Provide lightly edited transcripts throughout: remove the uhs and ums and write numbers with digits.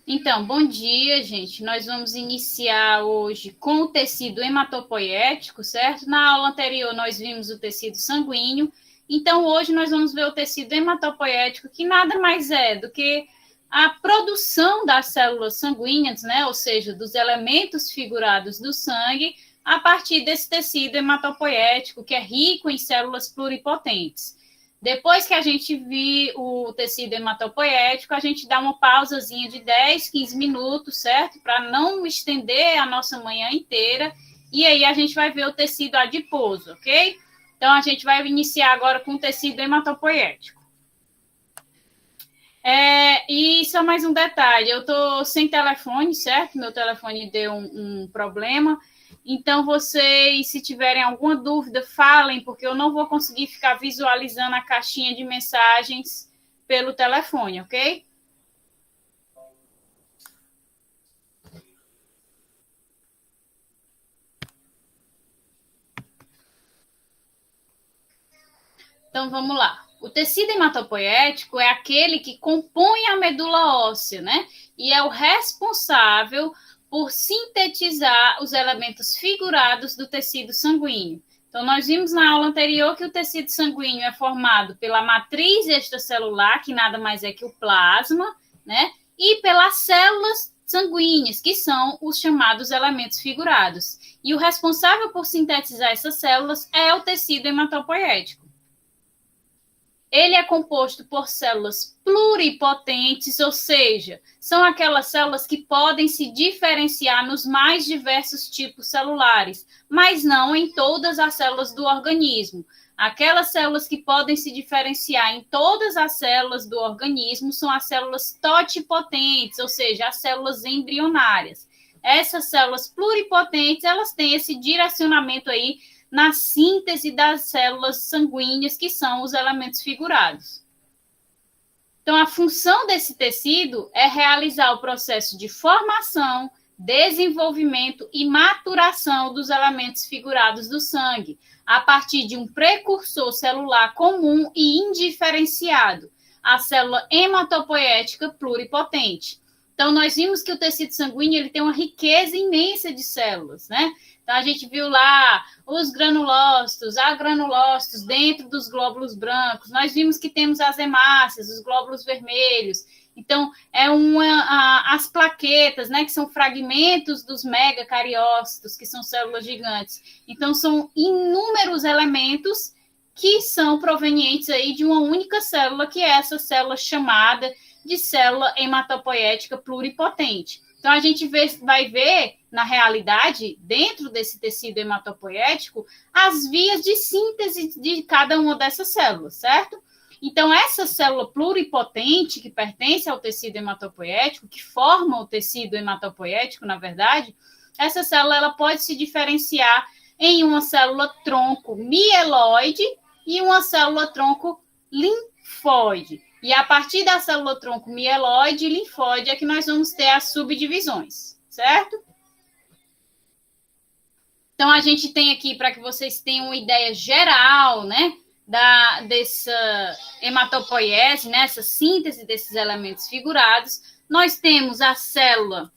Então, bom dia, gente. Nós vamos iniciar hoje com o tecido hematopoético, certo? Na aula anterior, nós vimos o tecido sanguíneo. Então, hoje nós vamos ver o tecido hematopoético, que nada mais é do que a produção das células sanguíneas, né? Ou seja, dos elementos figurados do sangue, a partir desse tecido hematopoético, que é rico em células pluripotentes. Depois que a gente vir o tecido hematopoético, a gente dá uma pausazinha de 10, 15 minutos, certo? Para não estender a nossa manhã inteira. E aí a gente vai ver o tecido adiposo, ok? Então, a gente vai iniciar agora com o tecido hematopoético. E só mais um detalhe, eu estou sem telefone, certo? Meu telefone deu um problema. Então, vocês, se tiverem alguma dúvida, falem, porque eu não vou conseguir ficar visualizando a caixinha de mensagens pelo telefone, ok? Então, vamos lá. O tecido hematopoético é aquele que compõe a medula óssea, né? E é o responsável por sintetizar os elementos figurados do tecido sanguíneo. Então, nós vimos na aula anterior que o tecido sanguíneo é formado pela matriz extracelular, que nada mais é que o plasma, né? E pelas células sanguíneas, que são os chamados elementos figurados. E o responsável por sintetizar essas células é o tecido hematopoético. Ele é composto por células pluripotentes, ou seja, são aquelas células que podem se diferenciar nos mais diversos tipos celulares, mas não em todas as células do organismo. Aquelas células que podem se diferenciar em todas as células do organismo são as células totipotentes, ou seja, as células embrionárias. Essas células pluripotentes, elas têm esse direcionamento aí na síntese das células sanguíneas, que são os elementos figurados. Então, a função desse tecido é realizar o processo de formação, desenvolvimento e maturação dos elementos figurados do sangue, a partir de um precursor celular comum e indiferenciado, a célula hematopoética pluripotente. Então, nós vimos que o tecido sanguíneo ele tem uma riqueza imensa de células, né? Então, a gente viu lá os granulócitos, agranulócitos dentro dos glóbulos brancos. Nós vimos que temos as hemácias, os glóbulos vermelhos. Então, as plaquetas, né, que são fragmentos dos megacariócitos, que são células gigantes. Então, são inúmeros elementos que são provenientes aí de uma única célula, que é essa célula chamada de célula hematopoética pluripotente. Então, a gente vai ver, na realidade, dentro desse tecido hematopoético, as vias de síntese de cada uma dessas células, certo? Então, essa célula pluripotente, que pertence ao tecido hematopoético, que forma o tecido hematopoético, na verdade, essa célula ela pode se diferenciar em uma célula tronco mieloide e uma célula tronco linfóide. E a partir da célula tronco mieloide e linfóide é que nós vamos ter as subdivisões, certo? Então, a gente tem aqui, para que vocês tenham uma ideia geral, né, dessa hematopoiese, né, essa síntese desses elementos figurados, nós temos a célula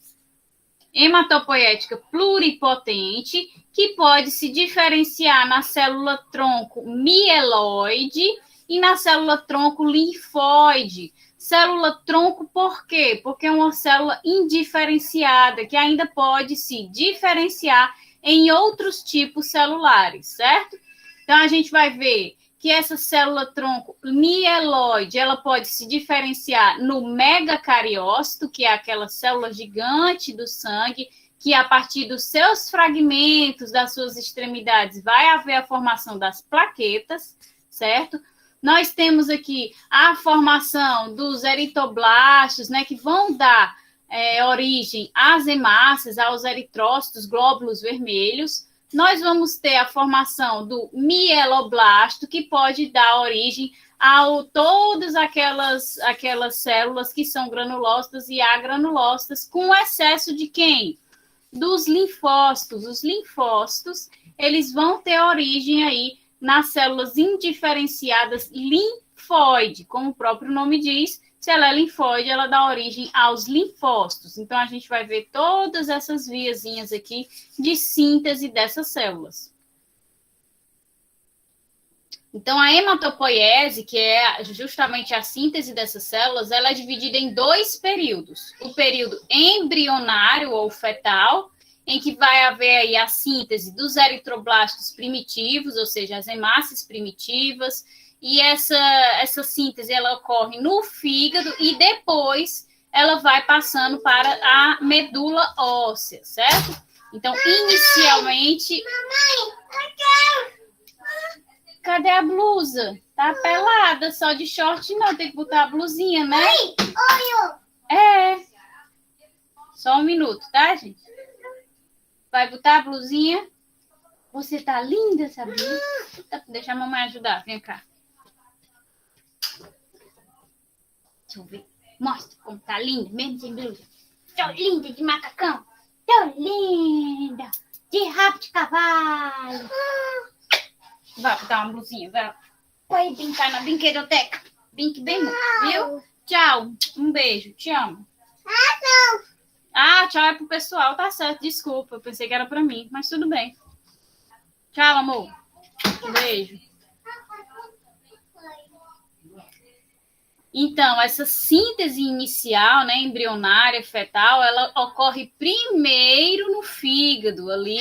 hematopoética pluripotente, que pode se diferenciar na célula tronco mieloide e na célula tronco linfóide. Célula tronco por quê? Porque é uma célula indiferenciada, que ainda pode se diferenciar em outros tipos celulares, certo? Então, a gente vai ver que essa célula tronco mieloide, ela pode se diferenciar no megacariócito, que é aquela célula gigante do sangue, que a partir dos seus fragmentos, das suas extremidades, vai haver a formação das plaquetas, certo? Nós temos aqui a formação dos eritoblastos, né, que vão dar origem às hemácias, aos eritrócitos, glóbulos vermelhos. Nós vamos ter a formação do mieloblasto, que pode dar origem a todas aquelas células que são granulócitas e agranulócitas, com excesso de quem? Dos linfócitos. Os linfócitos, eles vão ter origem aí nas células indiferenciadas linfóide, como o próprio nome diz, Se ela é linfóide, ela dá origem aos linfócitos. Então, a gente vai ver todas essas viazinhas aqui de síntese dessas células. Então, a hematopoiese, que é justamente a síntese dessas células, ela é dividida em 2 períodos. O período embrionário ou fetal, em que vai haver aí a síntese dos eritroblastos primitivos, ou seja, as hemácias primitivas, e essa síntese ela ocorre no fígado e depois ela vai passando para a medula óssea, certo? Então, inicialmente... Cadê a blusa? Tá pelada, só de short não, tem que botar a blusinha, né? É. Só um minuto, tá, gente? Vai botar a blusinha? Você tá linda, sabia? Deixa a mamãe ajudar, vem cá. Deixa eu ver. Mostra como tá linda, mesmo sem blusa. Tô linda de macacão. Tô linda de rabo de cavalo. Vai dar uma blusinha, vai brincar na brinquedoteca. Brinque bem muito, viu? Tchau, um beijo, te amo. Ah, tchau é pro pessoal, tá certo, desculpa, eu pensei que era pra mim, mas tudo bem. Tchau, amor. Um beijo. Então, essa síntese inicial, né, embrionária, fetal, ela ocorre primeiro no fígado, ali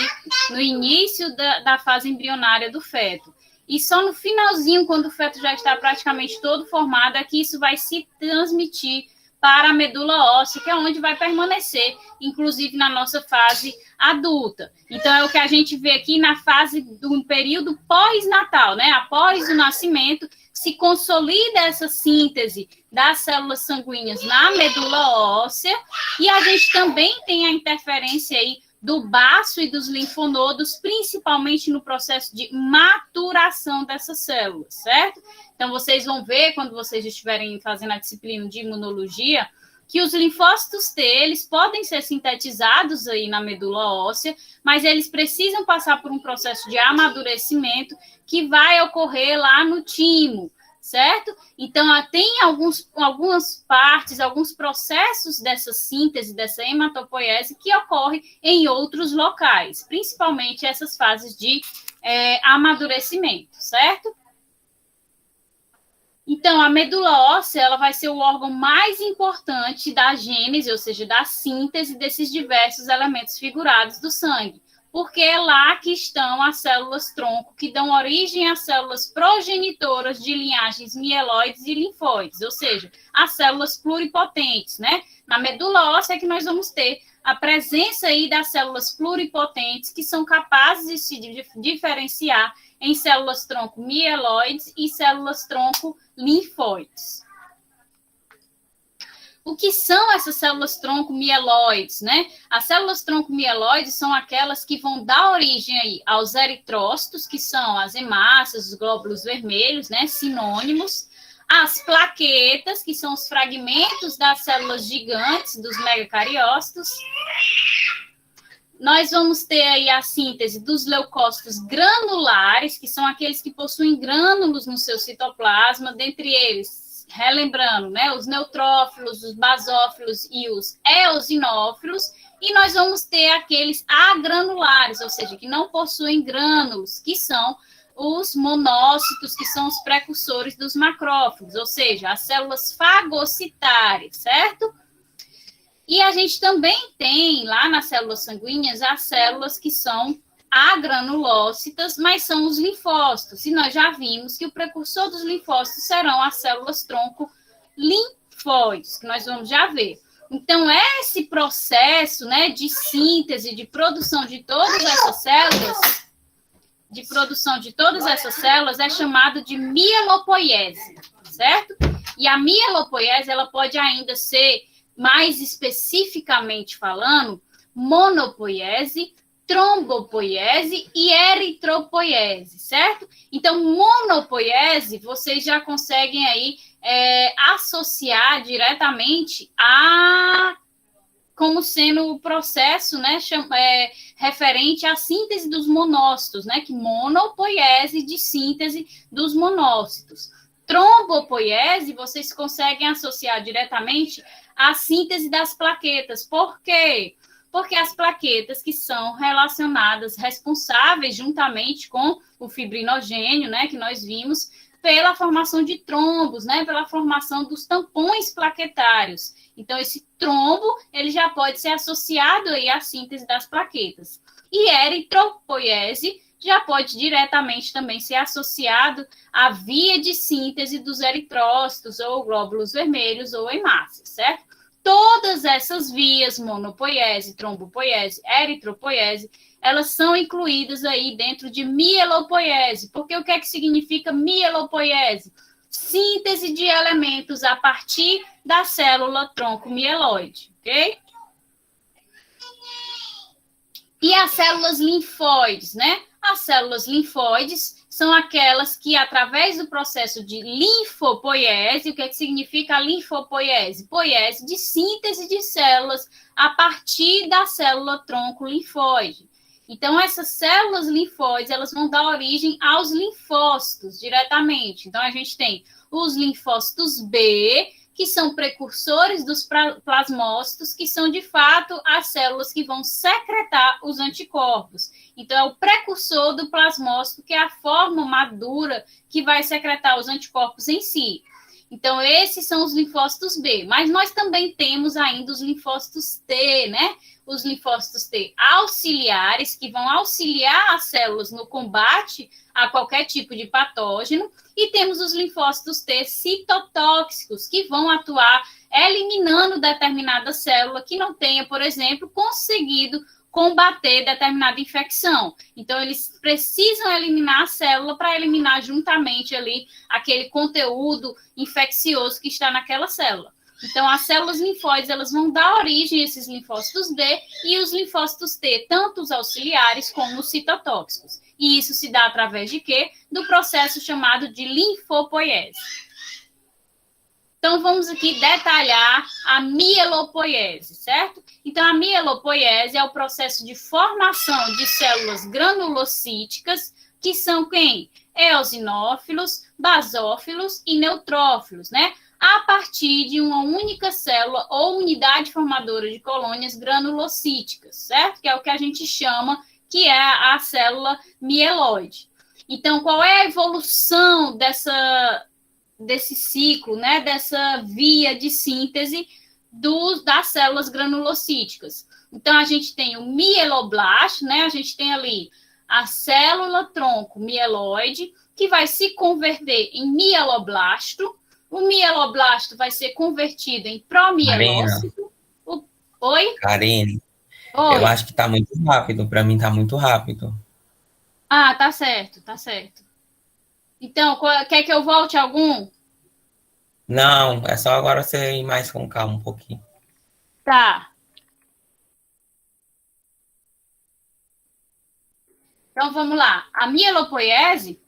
no início da fase embrionária do feto. E só no finalzinho, quando o feto já está praticamente todo formado, é que isso vai se transmitir para a medula óssea, que é onde vai permanecer, inclusive na nossa fase adulta. Então, é o que a gente vê aqui na fase do período pós-natal, né? Após o nascimento, se consolida essa síntese das células sanguíneas na medula óssea, e a gente também tem a interferência aí do baço e dos linfonodos, principalmente no processo de maturação dessas células, certo? Então, vocês vão ver, quando vocês estiverem fazendo a disciplina de imunologia, que os linfócitos T, eles podem ser sintetizados aí na medula óssea, mas eles precisam passar por um processo de amadurecimento que vai ocorrer lá no timo, certo? Então, tem algumas partes, alguns processos dessa síntese, dessa hematopoiese, que ocorrem em outros locais, principalmente essas fases de amadurecimento, certo? Então, a medula óssea, ela vai ser o órgão mais importante da gênese, ou seja, da síntese desses diversos elementos figurados do sangue, porque é lá que estão as células-tronco, que dão origem às células progenitoras de linhagens mieloides e linfóides, ou seja, as células pluripotentes, né? Na medula óssea é que nós vamos ter a presença aí das células pluripotentes, que são capazes de se diferenciar em células-tronco mieloides e células-tronco linfóides. O que são essas células-tronco mieloides, né? As células-tronco mieloides são aquelas que vão dar origem aí aos eritrócitos, que são as hemácias, os glóbulos vermelhos, né? Sinônimos. As plaquetas, que são os fragmentos das células gigantes, dos megacariócitos. Nós vamos ter aí a síntese dos leucócitos granulares, que são aqueles que possuem grânulos no seu citoplasma, dentre eles, relembrando, né, os neutrófilos, os basófilos e os eosinófilos, e nós vamos ter aqueles agranulares, ou seja, que não possuem grânulos, que são os monócitos, que são os precursores dos macrófagos, ou seja, as células fagocitárias, certo? E a gente também tem lá nas células sanguíneas as células que são agranulócitas, mas são os linfócitos. E nós já vimos que o precursor dos linfócitos serão as células-tronco linfóides, que nós vamos já ver. Então, esse processo, né, de síntese, de produção de todas essas células, é chamado de mielopoiese, certo? E a mielopoiese, ela pode ainda ser, mais especificamente falando, monopoiese, trombopoiese e eritropoiese, certo? Então, monopoiese, vocês já conseguem aí associar diretamente como sendo o processo, né, referente à síntese dos monócitos, né, que monopoiese de síntese dos monócitos. trombopoiese, vocês conseguem associar diretamente à síntese das plaquetas. Por quê? Porque as plaquetas que são relacionadas, responsáveis juntamente com o fibrinogênio, né, que nós vimos, pela formação de trombos, né, pela formação dos tampões plaquetários. Então, esse trombo, ele já pode ser associado aí à síntese das plaquetas. E eritropoiese já pode diretamente também ser associado à via de síntese dos eritrócitos, ou glóbulos vermelhos, ou hemácias, certo? Todas essas vias, monopoiese, trombopoiese, eritropoiese, elas são incluídas aí dentro de mielopoiese. Porque o que é que significa mielopoiese? Síntese de elementos a partir da célula tronco mieloide, ok? E as células linfóides, né? As células linfóides são aquelas que, através do processo de linfopoiese, o que é que significa a linfopoiese? Poiese de síntese de células a partir da célula tronco linfóide. Então, essas células linfóides, elas vão dar origem aos linfócitos diretamente. Então, a gente tem os linfócitos B, que são precursores dos plasmócitos, que são, de fato, as células que vão secretar os anticorpos. Então, é o precursor do plasmócito, que é a forma madura que vai secretar os anticorpos em si. Então, esses são os linfócitos B. Mas nós também temos ainda os linfócitos T, né? Os linfócitos T auxiliares, que vão auxiliar as células no combate a qualquer tipo de patógeno. E temos os linfócitos T citotóxicos, que vão atuar eliminando determinada célula que não tenha, por exemplo, conseguido combater determinada infecção. Então, eles precisam eliminar a célula para eliminar juntamente ali aquele conteúdo infeccioso que está naquela célula. Então, as células linfóides, elas vão dar origem a esses linfócitos D e os linfócitos T, tanto os auxiliares como os citotóxicos. E isso se dá através de quê? Do processo chamado de linfopoiese. Então, vamos aqui detalhar a mielopoiese, certo? Então, a mielopoiese é o processo de formação de células granulocíticas, que são quem? Eosinófilos, basófilos e neutrófilos, né? A partir de uma única célula ou unidade formadora de colônias granulocíticas, certo? Que é o que a gente chama, que é a célula mieloide. Então, qual é a evolução desse ciclo, né? Dessa via de síntese das células granulocíticas? Então, a gente tem o mieloblasto, né? A gente tem ali a célula tronco mieloide, que vai se converter em mieloblasto. O mieloblasto vai ser convertido em promielócito. Oi? Karine, Oi. eu acho que tá muito rápido. Para mim tá muito rápido. Ah, tá certo, tá certo. Então, quer que eu volte algum? Não, é só agora você ir mais com calma um pouquinho. Tá. Então, vamos lá. A mielopoiese,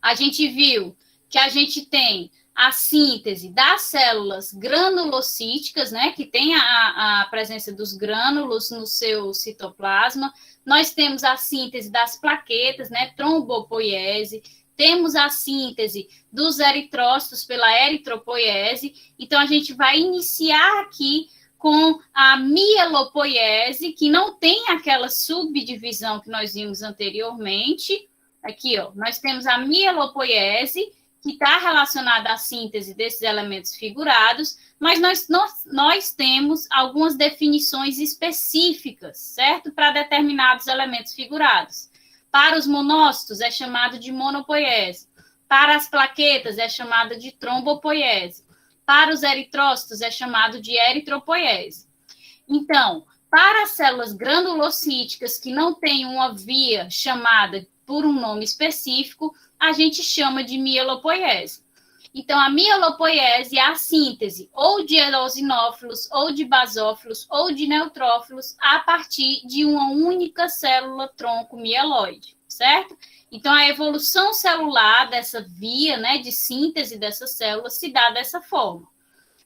a gente viu que a gente tem a síntese das células granulocíticas, né, que tem a presença dos grânulos no seu citoplasma. Nós temos a síntese das plaquetas, né, trombopoiese. Temos a síntese dos eritrócitos pela eritropoiese. Então, a gente vai iniciar aqui com a mielopoiese, que não tem aquela subdivisão que nós vimos anteriormente. Aqui, ó, nós temos a mielopoiese, que está relacionada à síntese desses elementos figurados, mas nós temos algumas definições específicas, certo? Para determinados elementos figurados. Para os monócitos é chamado de monopoiese. Para as plaquetas é chamada de trombopoiese. Para os eritrócitos é chamado de eritropoiese. Então, para as células granulocíticas que não têm uma via chamada por um nome específico, a gente chama de mielopoiese. Então, a mielopoiese é a síntese ou de eosinófilos, ou de basófilos, ou de neutrófilos a partir de uma única célula tronco mieloide, certo? Então, a evolução celular dessa via, né, de síntese dessas células se dá dessa forma.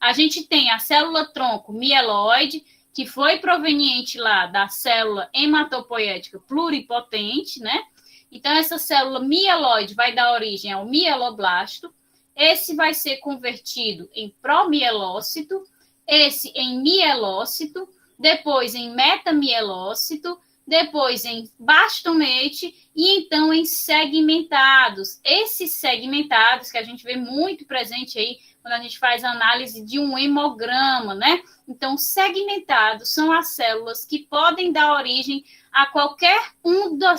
A gente tem a célula tronco mieloide, que foi proveniente lá da célula hematopoética pluripotente, né? Então, essa célula mieloide vai dar origem ao mieloblasto, esse vai ser convertido em promielócito, esse em mielócito, depois em metamielócito, depois em bastonete e então em segmentados. Esses segmentados que a gente vê muito presente aí quando a gente faz análise de um hemograma, né? Então, segmentados são as células que podem dar origem a qualquer uma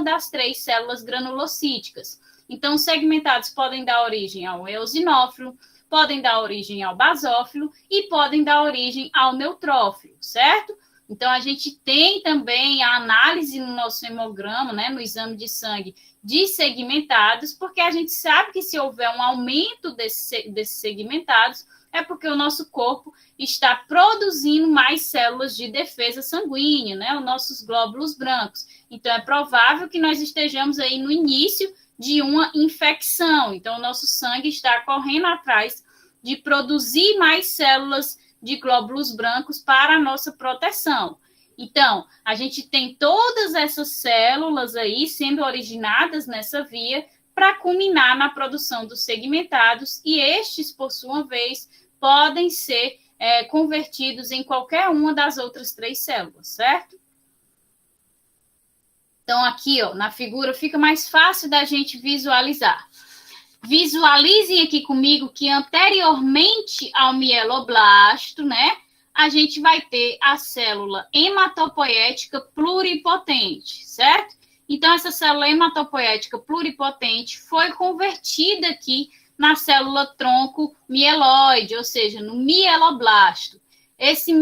das três células granulocíticas. Então, segmentados podem dar origem ao eosinófilo, podem dar origem ao basófilo e podem dar origem ao neutrófilo, certo? Então, a gente tem também a análise no nosso hemograma, né, no exame de sangue, de segmentados, porque a gente sabe que se houver um aumento desses segmentados, é porque o nosso corpo está produzindo mais células de defesa sanguínea, né, os nossos glóbulos brancos. Então, é provável que nós estejamos aí no início de uma infecção. Então, o nosso sangue está correndo atrás de produzir mais células de glóbulos brancos para a nossa proteção. Então, a gente tem todas essas células aí sendo originadas nessa via para culminar na produção dos segmentados e estes, por sua vez, podem ser convertidos em qualquer uma das outras três células, certo? Então, aqui, ó, na figura fica mais fácil da gente visualizar. Visualizem aqui comigo que anteriormente ao mieloblasto, né, a gente vai ter a célula hematopoética pluripotente, certo? Então, essa célula hematopoética pluripotente foi convertida aqui na célula tronco mieloide, ou seja, no mieloblasto. Esse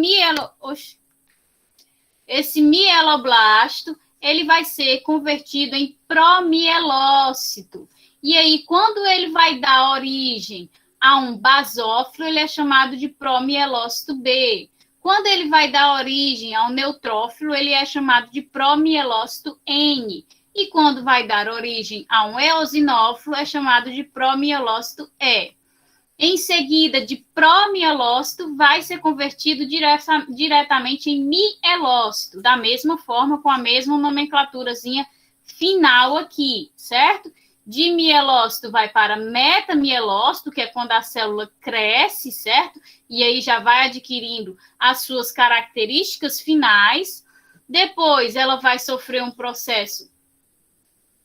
mieloblasto, ele vai ser convertido em promielócito. E aí, quando ele vai dar origem a um basófilo, ele é chamado de promielócito B. Quando ele vai dar origem ao neutrófilo, ele é chamado de promielócito N. E quando vai dar origem a um eosinófilo, é chamado de promielócito E. Em seguida, de promielócito, vai ser convertido diretamente em mielócito, da mesma forma, com a mesma nomenclaturazinha final aqui, certo? De mielócito vai para metamielócito, que é quando a célula cresce, certo? E aí já vai adquirindo as suas características finais. Depois ela vai sofrer um processo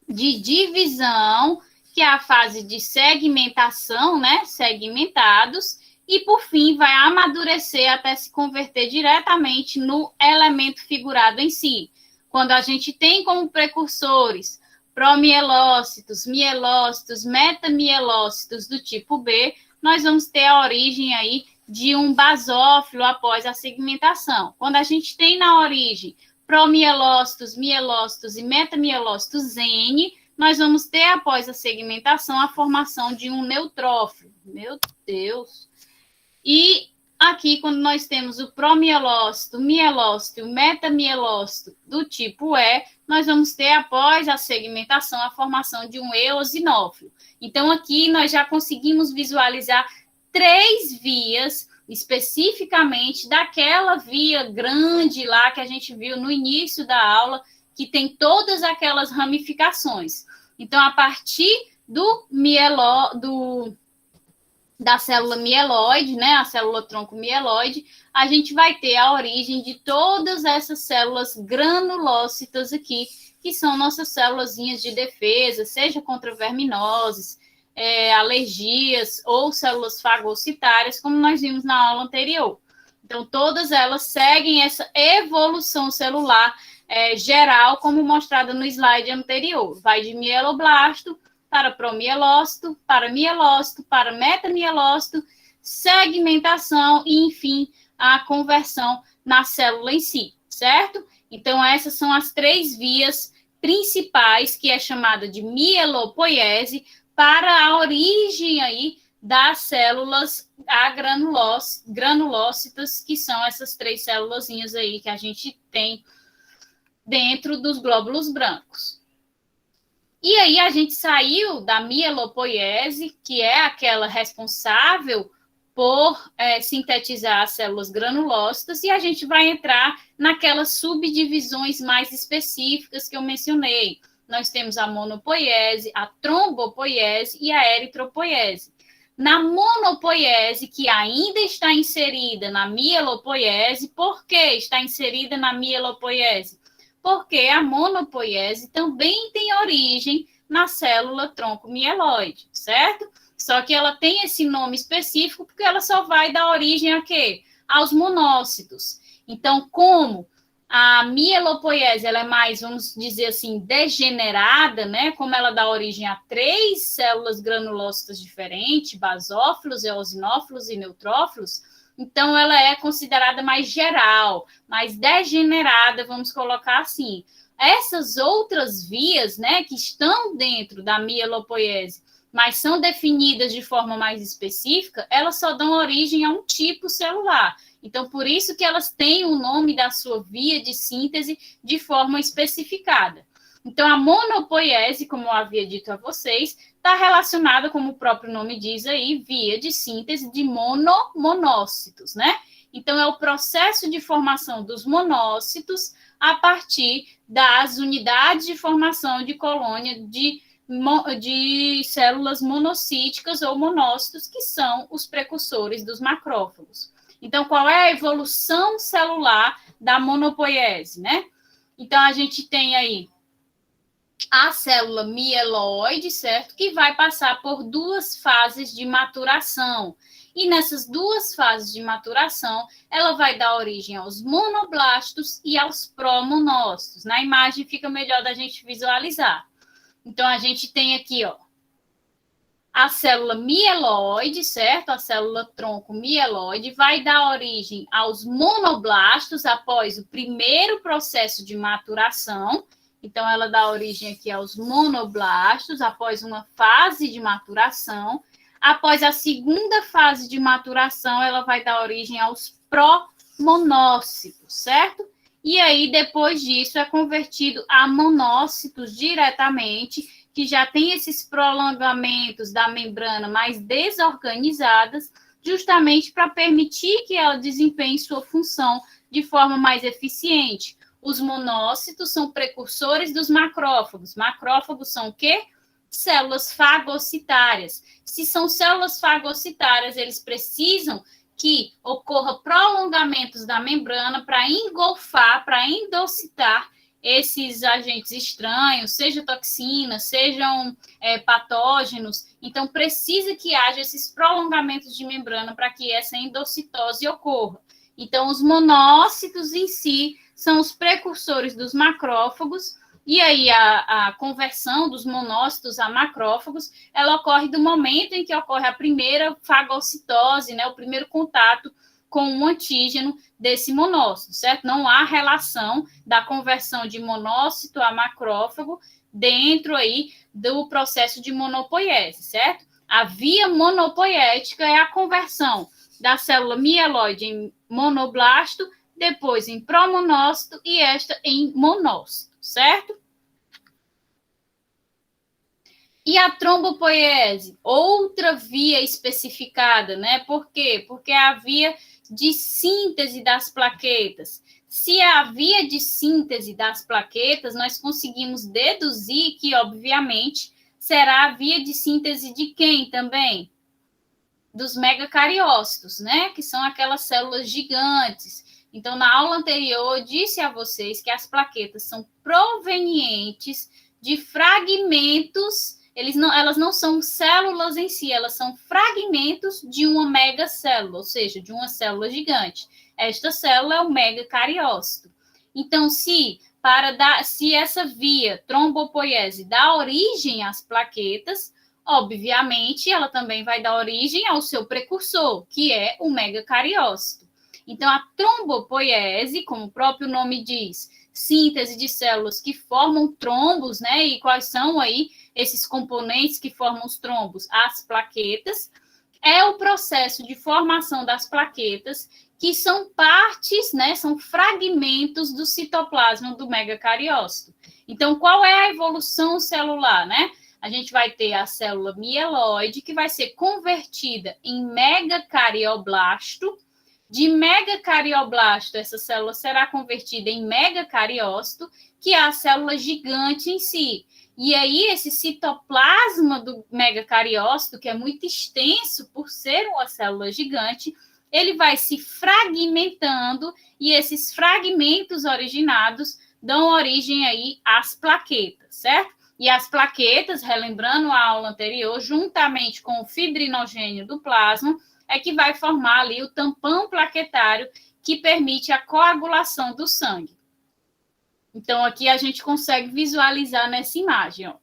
de divisão, que é a fase de segmentação, né? Segmentados. E, por fim, vai amadurecer até se converter diretamente no elemento figurado em si. Quando a gente tem como precursores promielócitos, mielócitos, metamielócitos do tipo B, nós vamos ter a origem aí de um basófilo após a segmentação. Quando a gente tem na origem promielócitos, mielócitos e metamielócitos N, nós vamos ter após a segmentação a formação de um neutrófilo. Meu Deus! E aqui, quando nós temos o promielócito, mielócito e o metamielócito do tipo E, nós vamos ter, após a segmentação, a formação de um eosinófilo. Então, aqui nós já conseguimos visualizar três vias, especificamente daquela via grande lá que a gente viu no início da aula, que tem todas aquelas ramificações. Então, a partir da célula mieloide, né, a célula tronco mieloide, a gente vai ter a origem de todas essas células granulócitas aqui, que são nossas célulazinhas de defesa, seja contra verminoses, alergias ou células fagocitárias, como nós vimos na aula anterior. Então, todas elas seguem essa evolução celular geral, como mostrada no slide anterior. Vai de mieloblasto para promielócito, para mielócito, para metamielócito, segmentação e, enfim, a conversão na célula em si, certo? Então, essas são as três vias principais, que é chamada de mielopoiese, para a origem aí das células granulócitas, que são essas três célulazinhas aí que a gente tem dentro dos glóbulos brancos. E aí a gente saiu da mielopoiese, que é aquela responsável por sintetizar as células granulócitas, e a gente vai entrar naquelas subdivisões mais específicas que eu mencionei. Nós temos a monopoiese, a trombopoiese e a eritropoiese. Na monopoiese, que ainda está inserida na mielopoiese, por que está inserida na mielopoiese? Porque a monopoiese também tem origem na célula tronco mieloide, certo? Só que ela tem esse nome específico porque ela só vai dar origem a quê? Aos monócitos. Então, como a mielopoiese ela é mais, vamos dizer assim, degenerada, né? Como ela dá origem a 3 células granulócitas diferentes, basófilos, eosinófilos e neutrófilos, então ela é considerada mais geral, mais degenerada, vamos colocar assim. Essas outras vias, né, que estão dentro da mielopoiese, mas são definidas de forma mais específica, elas só dão origem a um tipo celular. Então, por isso que elas têm o nome da sua via de síntese de forma especificada. Então, a monopoiese, como eu havia dito a vocês, está relacionada, como o próprio nome diz aí, via de síntese de monócitos, né? Então, é o processo de formação dos monócitos a partir das unidades de formação de colônia de células monocíticas ou monócitos, que são os precursores dos macrófagos. Então, qual é a evolução celular da monopoiese, né? Então, a gente tem aí a célula mieloide, certo? Que vai passar por 2 fases de maturação. E nessas 2 fases de maturação, ela vai dar origem aos monoblastos e aos promonócitos. Na imagem fica melhor da gente visualizar. Então, a gente tem aqui, ó, a célula mieloide, certo? A célula tronco mieloide vai dar origem aos monoblastos após o primeiro processo de maturação. Então, ela dá origem aqui aos monoblastos após uma fase de maturação. Após a segunda fase de maturação, ela vai dar origem aos promonócitos, certo? E aí, depois disso, é convertido a monócitos diretamente, que já tem esses prolongamentos da membrana mais desorganizadas, justamente para permitir que ela desempenhe sua função de forma mais eficiente. Os monócitos são precursores dos macrófagos. Macrófagos são o quê? Células fagocitárias. Se são células fagocitárias, eles precisam que ocorra prolongamentos da membrana para engolfar, para endocitar esses agentes estranhos, seja toxinas, sejam patógenos. Então, precisa que haja esses prolongamentos de membrana para que essa endocitose ocorra. Então, os monócitos em si são os precursores dos macrófagos, e aí a conversão dos monócitos a macrófagos, ela ocorre do momento em que ocorre a primeira fagocitose, né, o primeiro contato com um antígeno desse monócito, certo? Não há relação da conversão de monócito a macrófago dentro aí do processo de monopoiese, certo? A via monopoiética é a conversão da célula mieloide em monoblasto, depois em promonócito e esta em monócito, certo? E a trombopoiese, outra via especificada, né? Por quê? Porque é a via de síntese das plaquetas. Se é a via de síntese das plaquetas, nós conseguimos deduzir que, obviamente, será a via de síntese de quem também? Dos megacariócitos, né? Que são aquelas células gigantes. Então, na aula anterior, eu disse a vocês que as plaquetas são provenientes de fragmentos. Elas não são células em si, elas são fragmentos de uma megacélula, ou seja, de uma célula gigante. Esta célula é o megacariócito. Então, se essa via trombopoiese dá origem às plaquetas, obviamente, ela também vai dar origem ao seu precursor, que é o megacariócito. Então, a trombopoiese, como o próprio nome diz, síntese de células que formam trombos, né? E quais são aí esses componentes que formam os trombos? As plaquetas. É o processo de formação das plaquetas, que são partes, né? São fragmentos do citoplasma do megacariócito. Então, qual é a evolução celular, né? A gente vai ter a célula mieloide, que vai ser convertida em megacarioblasto. De megacarioblasto, essa célula será convertida em megacariócito, que é a célula gigante em si. E aí, esse citoplasma do megacariócito, que é muito extenso por ser uma célula gigante, ele vai se fragmentando, e esses fragmentos originados dão origem aí às plaquetas, certo? E as plaquetas, relembrando a aula anterior, juntamente com o fibrinogênio do plasma, é que vai formar ali o tampão plaquetário que permite a coagulação do sangue. Então, aqui a gente consegue visualizar nessa imagem, ó.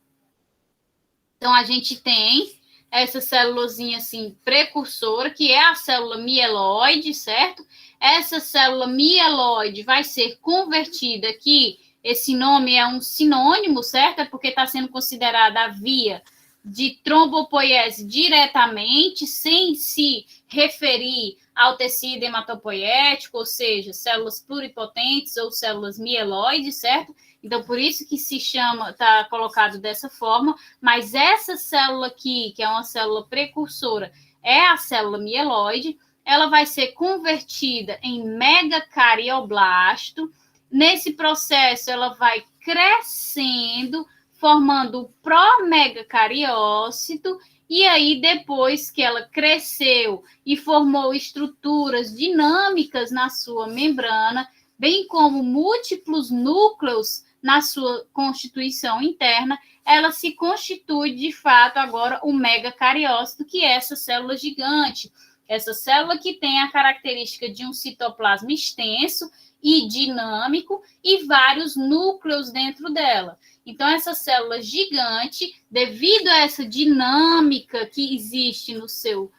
Então, a gente tem essa célulazinha, assim, precursora, que é a célula mieloide, certo? Essa célula mieloide vai ser convertida aqui, esse nome é um sinônimo, certo? É porque está sendo considerada a via de trombopoiese diretamente, sem se referir ao tecido hematopoético, ou seja, células pluripotentes ou células mieloides, certo? Então, por isso que se chama, está colocado dessa forma, mas essa célula aqui, que é uma célula precursora, é a célula mieloide, ela vai ser convertida em megacarioblasto. Nesse processo, ela vai crescendo, formando o promegacariócito, e aí, depois que ela cresceu e formou estruturas dinâmicas na sua membrana, bem como múltiplos núcleos na sua constituição interna, ela se constitui, de fato, agora o megacariócito, que é essa célula gigante, essa célula que tem a característica de um citoplasma extenso e dinâmico e vários núcleos dentro dela. Então, essa célula gigante, devido a essa dinâmica que existe no seu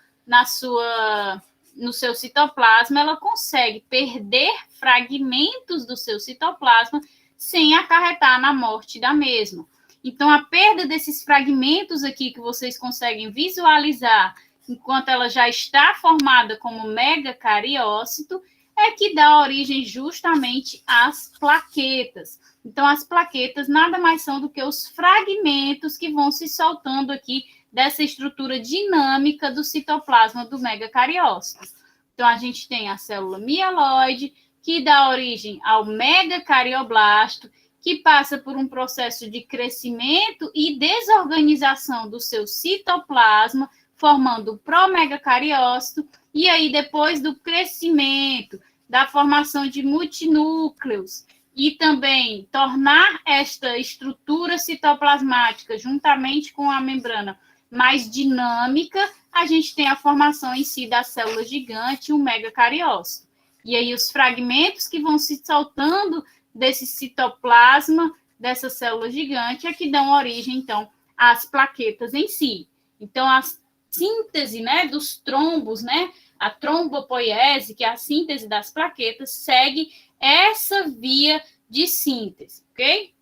citoplasma, ela consegue perder fragmentos do seu citoplasma sem acarretar na morte da mesma. Então, a perda desses fragmentos aqui que vocês conseguem visualizar, enquanto ela já está formada como megacariócito, é que dá origem justamente às plaquetas. Então, as plaquetas nada mais são do que os fragmentos que vão se soltando aqui dessa estrutura dinâmica do citoplasma do megacariócito. Então, a gente tem a célula mieloide, que dá origem ao megacarioblasto, que passa por um processo de crescimento e desorganização do seu citoplasma, formando o promegacariócito, e aí, depois do crescimento, da formação de multinúcleos, e também tornar esta estrutura citoplasmática, juntamente com a membrana, mais dinâmica, a gente tem a formação em si da célula gigante, o megacariócito. E aí os fragmentos que vão se soltando desse citoplasma, dessa célula gigante, é que dão origem, então, às plaquetas em si. Então, a síntese, né, dos trombos, né, a trombopoiese, que é a síntese das plaquetas, segue essa via de síntese, ok?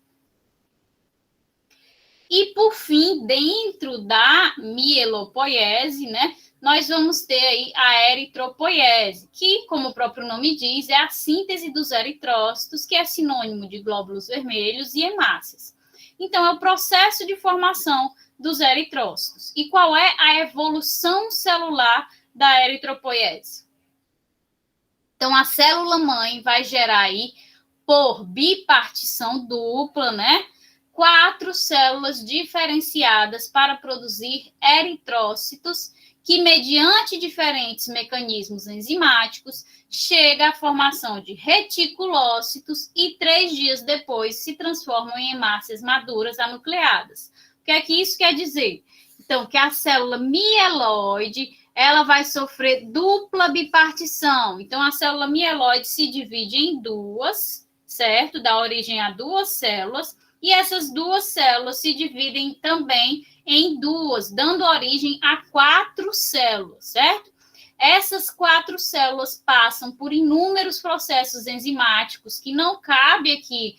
E, por fim, dentro da mielopoiese, né, nós vamos ter aí a eritropoiese, que, como o próprio nome diz, é a síntese dos eritrócitos, que é sinônimo de glóbulos vermelhos e hemácias. Então, é o processo de formação dos eritrócitos. E qual é a evolução celular da eritropoiese? Então, a célula-mãe vai gerar aí, por bipartição dupla, né, 4 células diferenciadas para produzir eritrócitos, que, mediante diferentes mecanismos enzimáticos, chega à formação de reticulócitos e 3 dias depois se transformam em hemácias maduras anucleadas. O que é que isso quer dizer? Então, que a célula mieloide, ela vai sofrer dupla bipartição. Então, a célula mieloide se divide em 2, certo? Dá origem a 2 células, e essas 2 células se dividem também em 2, dando origem a 4 células, certo? Essas 4 células passam por inúmeros processos enzimáticos que não cabe aqui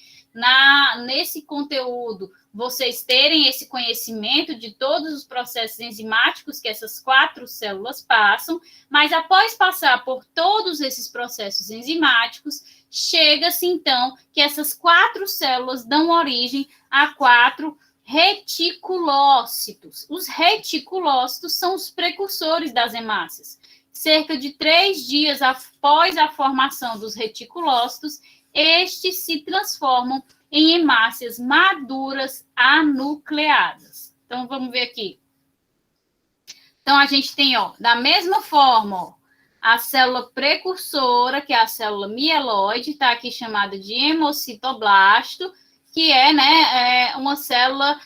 nesse conteúdo vocês terem esse conhecimento de todos os processos enzimáticos que essas 4 células passam, mas após passar por todos esses processos enzimáticos, chega-se então que essas 4 células dão origem a 4 reticulócitos. Os reticulócitos são os precursores das hemácias. Cerca de 3 dias após a formação dos reticulócitos, estes se transformam em hemácias maduras anucleadas. Então, vamos ver aqui. Então, a gente tem, ó, da mesma forma, ó, a célula precursora, que é a célula mieloide, está aqui chamada de hemocitoblasto, que é, né, uma célula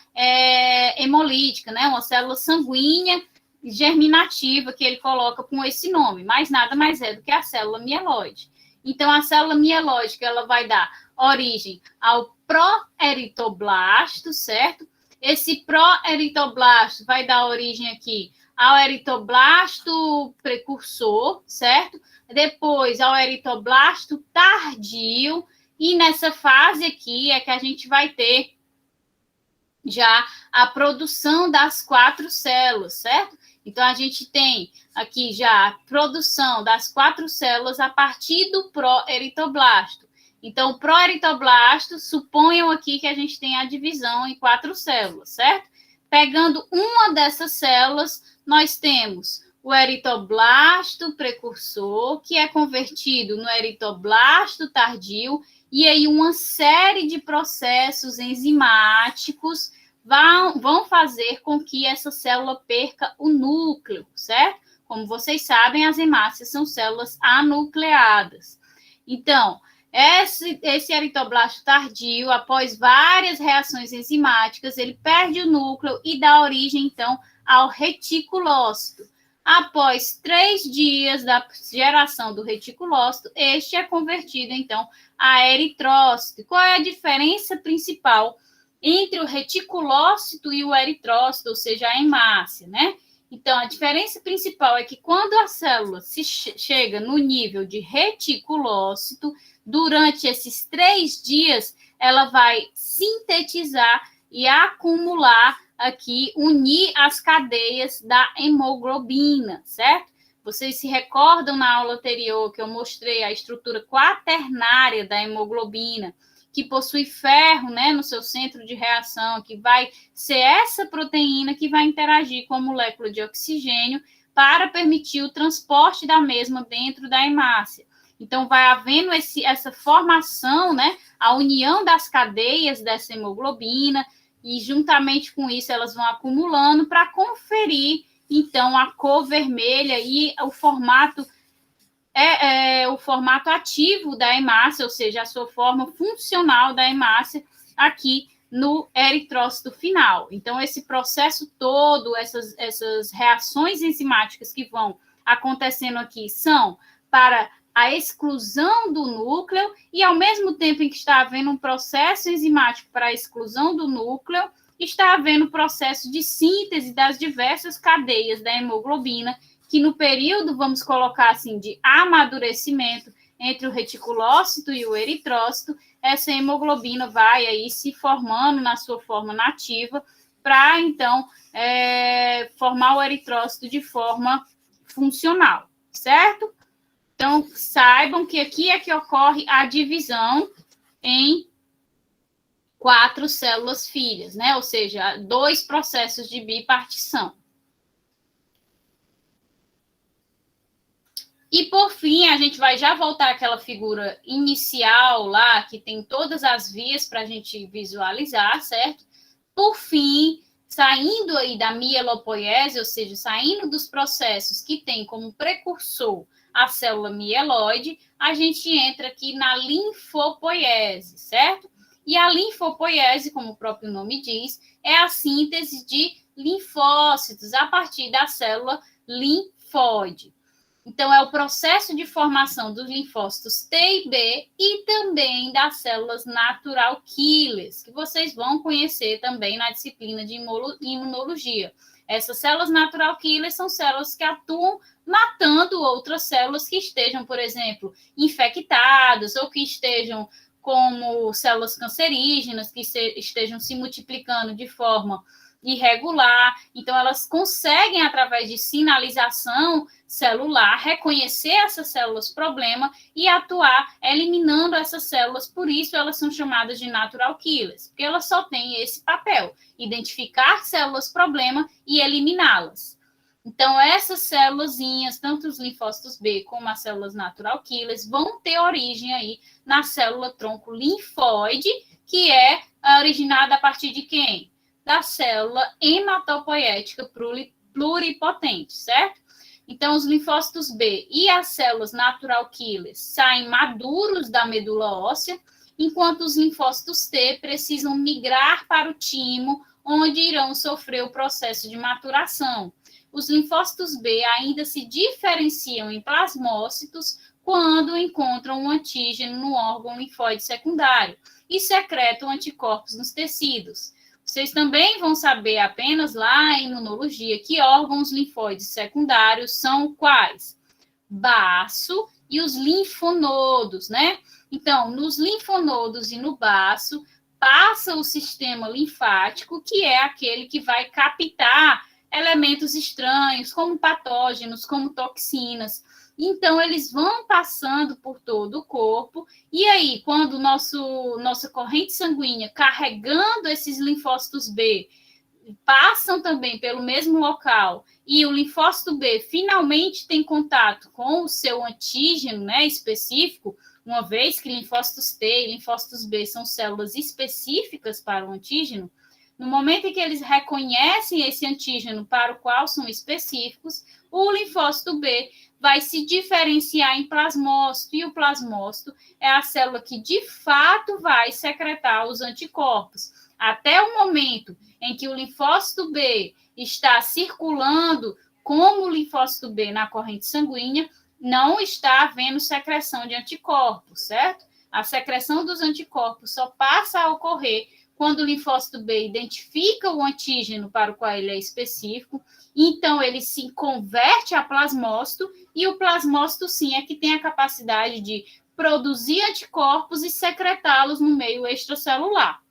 hemolítica, né, uma célula sanguínea germinativa, que ele coloca com esse nome, mas nada mais é do que a célula mieloide. Então, a célula mielóide, ela vai dar origem ao proeritoblasto, certo? Esse proeritoblasto vai dar origem aqui ao eritoblasto precursor, certo? Depois ao eritoblasto tardio, e nessa fase aqui é que a gente vai ter já a produção das 4 células, certo? Então, a gente tem aqui já a produção das 4 células a partir do proeritoblasto. Então, o proeritoblasto, suponham aqui que a gente tem a divisão em 4 células, certo? Pegando uma dessas células, nós temos o eritoblasto precursor, que é convertido no eritoblasto tardio, e aí uma série de processos enzimáticos vão fazer com que essa célula perca o núcleo, certo? Como vocês sabem, as hemácias são células anucleadas. Então, esse eritoblasto tardio, após várias reações enzimáticas, ele perde o núcleo e dá origem, então, ao reticulócito. Após 3 dias da geração do reticulócito, este é convertido, então, a eritrócito. Qual é a diferença principal entre o reticulócito e o eritrócito, ou seja, a hemácia, né? Então, a diferença principal é que quando a célula chega no nível de reticulócito, durante esses 3 dias, ela vai sintetizar e acumular aqui, unir as cadeias da hemoglobina, certo? Vocês se recordam na aula anterior que eu mostrei a estrutura quaternária da hemoglobina, que possui ferro, né, no seu centro de reação, que vai ser essa proteína que vai interagir com a molécula de oxigênio para permitir o transporte da mesma dentro da hemácia. Então, vai havendo essa formação, né, a união das cadeias dessa hemoglobina, e juntamente com isso elas vão acumulando para conferir, então, a cor vermelha e o formato o formato ativo da hemácia, ou seja, a sua forma funcional da hemácia aqui no eritrócito final. Então, esse processo todo, essas reações enzimáticas que vão acontecendo aqui são para a exclusão do núcleo, e ao mesmo tempo em que está havendo um processo enzimático para a exclusão do núcleo, está havendo processo de síntese das diversas cadeias da hemoglobina, que no período, vamos colocar assim, de amadurecimento entre o reticulócito e o eritrócito, essa hemoglobina vai aí se formando na sua forma nativa para, então, formar o eritrócito de forma funcional, certo? Então, saibam que aqui é que ocorre a divisão em 4 células filhas, né? Ou seja, 2 processos de bipartição. E, por fim, a gente vai já voltar àquela figura inicial lá, que tem todas as vias para a gente visualizar, certo? Por fim, saindo aí da mielopoiese, ou seja, saindo dos processos que tem como precursor a célula mieloide, a gente entra aqui na linfopoiese, certo? E a linfopoiese, como o próprio nome diz, é a síntese de linfócitos a partir da célula linfóide. Então, é o processo de formação dos linfócitos T e B e também das células natural killers, que vocês vão conhecer também na disciplina de imunologia. Essas células natural killers são células que atuam matando outras células que estejam, por exemplo, infectadas ou que estejam como células cancerígenas, que estejam se multiplicando de forma irregular, então elas conseguem, através de sinalização celular, reconhecer essas células problema e atuar eliminando essas células, por isso elas são chamadas de natural killers, porque elas só têm esse papel, identificar células problema e eliminá-las. Então, essas célulazinhas, tanto os linfócitos B como as células natural killers, vão ter origem aí na célula tronco linfóide, que é originada a partir de quem? Da célula hematopoética pluripotente, certo? Então, os linfócitos B e as células natural killers saem maduros da medula óssea, enquanto os linfócitos T precisam migrar para o timo, onde irão sofrer o processo de maturação. Os linfócitos B ainda se diferenciam em plasmócitos quando encontram um antígeno no órgão linfóide secundário e secretam anticorpos nos tecidos. Vocês também vão saber apenas lá em imunologia que órgãos linfóides secundários são quais? Baço e os linfonodos, né? Então, nos linfonodos e no baço, passa o sistema linfático, que é aquele que vai captar elementos estranhos, como patógenos, como toxinas. Então, eles vão passando por todo o corpo, e aí, quando nossa corrente sanguínea, carregando esses linfócitos B, passam também pelo mesmo local, e o linfócito B finalmente tem contato com o seu antígeno, né, específico, uma vez que linfócitos T e linfócitos B são células específicas para o antígeno, no momento em que eles reconhecem esse antígeno para o qual são específicos, o linfócito B vai se diferenciar em plasmócito, e o plasmócito é a célula que, de fato, vai secretar os anticorpos. Até o momento em que o linfócito B está circulando como o linfócito B na corrente sanguínea, não está havendo secreção de anticorpos, certo? A secreção dos anticorpos só passa a ocorrer quando o linfócito B identifica o antígeno para o qual ele é específico, então ele se converte a plasmócito, e o plasmócito, sim, é que tem a capacidade de produzir anticorpos e secretá-los no meio extracelular.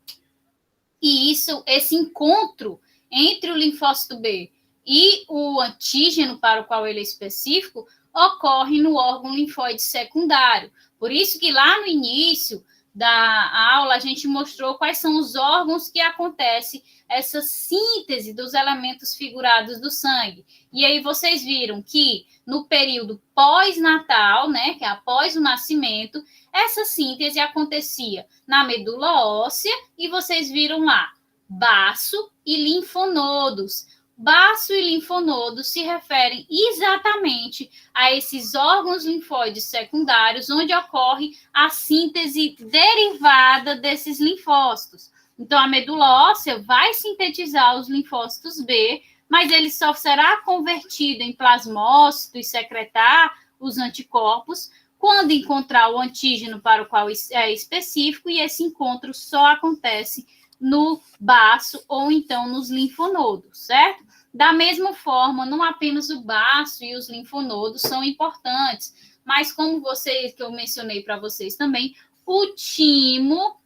E esse encontro entre o linfócito B e o antígeno para o qual ele é específico ocorre no órgão linfóide secundário. Por isso que lá no início da aula a gente mostrou quais são os órgãos que acontece essa síntese dos elementos figurados do sangue. E aí vocês viram que no período pós-natal, né, que é após o nascimento, essa síntese acontecia na medula óssea, e vocês viram lá baço e linfonodos. Baço e linfonodos se referem exatamente a esses órgãos linfóides secundários, onde ocorre a síntese derivada desses linfócitos. Então, a medula óssea vai sintetizar os linfócitos B, mas ele só será convertido em plasmócito e secretar os anticorpos quando encontrar o antígeno para o qual é específico, e esse encontro só acontece no baço ou então nos linfonodos, certo? Da mesma forma, não apenas o baço e os linfonodos são importantes, mas como que eu mencionei para vocês também, o timo,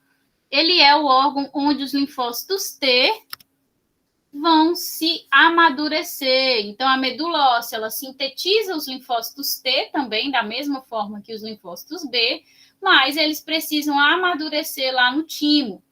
ele é o órgão onde os linfócitos T vão se amadurecer. Então, a medula óssea, ela sintetiza os linfócitos T também, da mesma forma que os linfócitos B, mas eles precisam amadurecer lá no timo.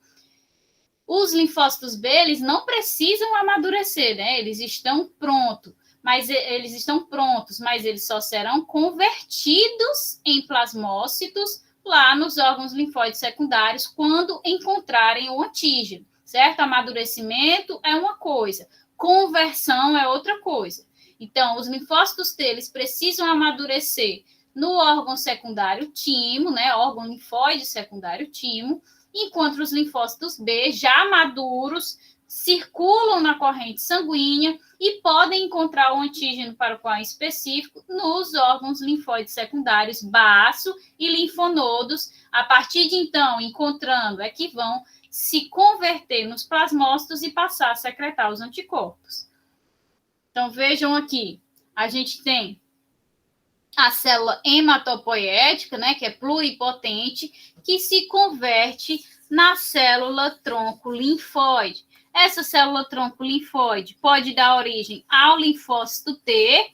Os linfócitos B, eles não precisam amadurecer, né? Eles estão prontos, mas eles só serão convertidos em plasmócitos lá nos órgãos linfóides secundários quando encontrarem o antígeno, certo? Amadurecimento é uma coisa, conversão é outra coisa. Então, os linfócitos T, eles precisam amadurecer no órgão secundário timo, né? Órgão linfóide secundário timo, enquanto os linfócitos B, já maduros, circulam na corrente sanguínea e podem encontrar o antígeno para o qual é específico nos órgãos linfóides secundários, baço e linfonodos. A partir de então, encontrando, é que vão se converter nos plasmócitos e passar a secretar os anticorpos. Então, vejam aqui, a gente tem a célula hematopoética, né, que é pluripotente, que se converte na célula tronco linfóide. essa célula-tronco linfóide pode dar origem ao linfócito T,